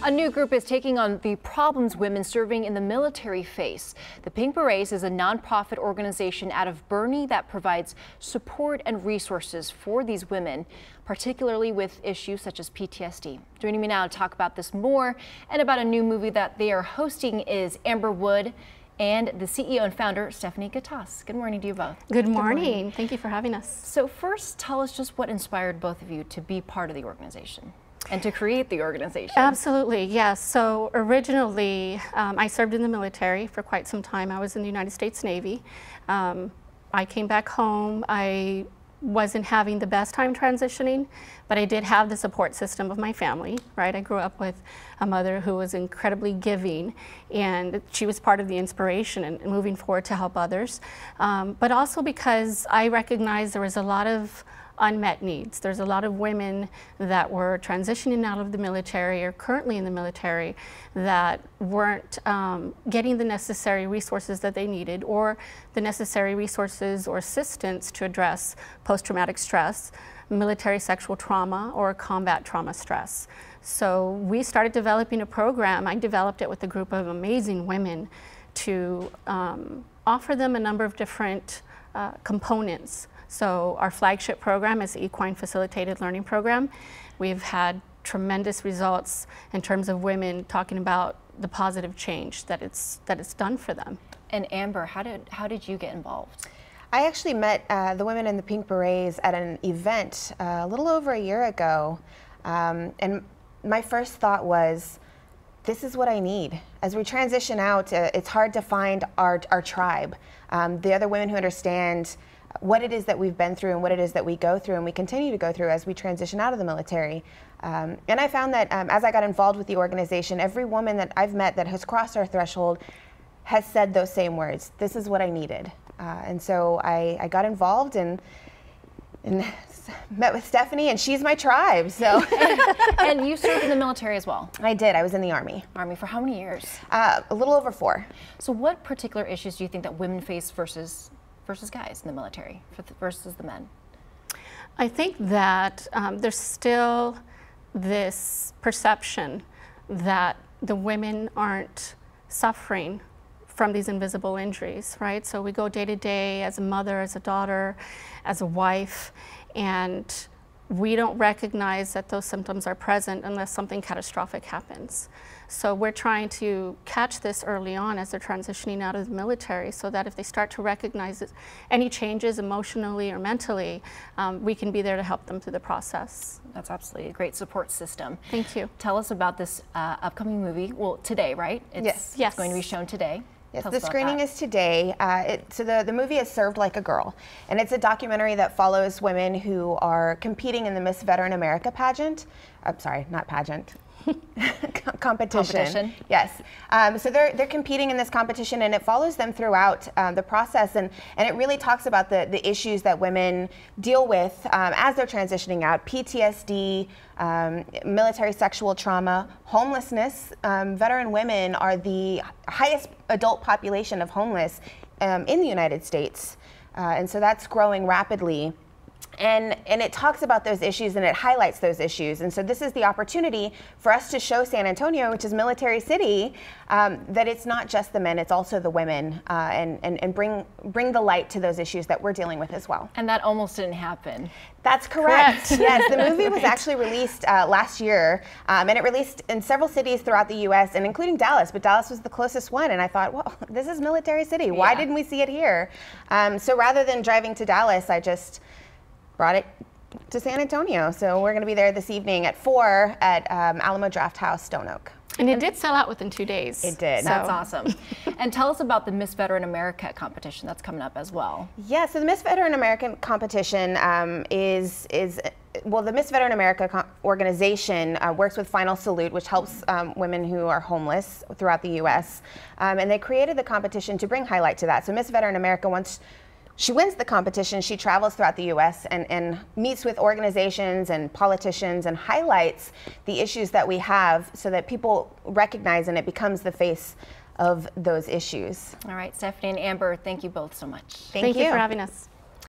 A new group is taking on the problems women serving in the military face. The Pink Berets is a nonprofit organization out of Boerne that provides support and resources for these women, particularly with issues such as PTSD. Joining me now to talk about this more and about a new movie that they are hosting is Amber Wood and the CEO and founder, Stephanie Gattas. Good morning to you both. Good morning. Thank you for having us. So first, tell us just what inspired both of you to be part of the organization and to create the organization. Absolutely, yes. So originally, I served in the military for quite some time. I was in the United States Navy. I came back home. I wasn't having the best time transitioning, but I did have the support system of my family, right? I grew up with a mother who was incredibly giving, and she was part of the inspiration and moving forward to help others. But also because I recognized there was a lot of unmet needs. There's a lot of women that were transitioning out of the military or currently in the military that weren't getting the necessary resources that they needed or the necessary resources or assistance to address post-traumatic stress, military sexual trauma, or combat trauma stress. So we started developing a program. I developed it with a group of amazing women to offer them a number of different components. So our flagship program is the Equine Facilitated Learning Program. We've had tremendous results in terms of women talking about the positive change that it's done for them. And Amber, how did you get involved? I actually met the women in the Pink Berets at an event a little over a year ago. And my first thought was, this is what I need. As we transition out, it's hard to find our tribe. The other women who understand what it is that we've been through and what it is that we go through and we continue to go through as we transition out of the military. And I found that as I got involved with the organization, every woman that I've met that has crossed our threshold has said those same words. This is what I needed. And so I got involved and met with Stephanie, and she's my tribe. So. And you served in the military as well? I did. I was in the Army. Army for how many years? A little over 4. So what particular issues do you think that women face versus guys in the military, versus the men? I think that there's still this perception that the women aren't suffering from these invisible injuries, right? So we go day to day as a mother, as a daughter, as a wife, and we don't recognize that those symptoms are present unless something catastrophic happens. So we're trying to catch this early on as they're transitioning out of the military so that if they start to recognize any changes emotionally or mentally, we can be there to help them through the process. That's absolutely a great support system. Thank you. Tell us about this upcoming movie. Well, today, right? Yes. It's going to be shown today. Yes, the screening is today. So the movie is Served Like a Girl, and it's a documentary that follows women who are competing in the Miss Veteran America pageant. I'm sorry, not pageant. Competition. Yes. So they're competing in this competition, and it follows them throughout the process, and it really talks about the issues that women deal with as they're transitioning out: PTSD, military sexual trauma, homelessness. Veteran women are the highest adult population of homeless in the United States, and so that's growing rapidly. And it talks about those issues and it highlights those issues. And so this is the opportunity for us to show San Antonio, which is Military City, that it's not just the men, it's also the women, and bring the light to those issues that we're dealing with as well. And that almost didn't happen. That's correct. Yes, the movie was actually released last year, and it released in several cities throughout the U.S., and including Dallas, but Dallas was the closest one, and I thought, well, this is Military City. Why didn't we see it here? So rather than driving to Dallas, I just brought it to San Antonio. So we're going to be there this evening at 4 at Alamo Draft House, Stone Oak. And it did sell out within 2 days. It did. That's awesome. And tell us about the Miss Veteran America competition that's coming up as well. Yeah, so the Miss Veteran America competition well, the Miss Veteran America organization works with Final Salute, which helps women who are homeless throughout the U.S. And they created the competition to bring highlight to that. So Miss Veteran America, once she wins the competition, she travels throughout the U.S. and meets with organizations and politicians and highlights the issues that we have so that people recognize and it becomes the face of those issues. All right, Stephanie and Amber, thank you both so much. Thank you for having us.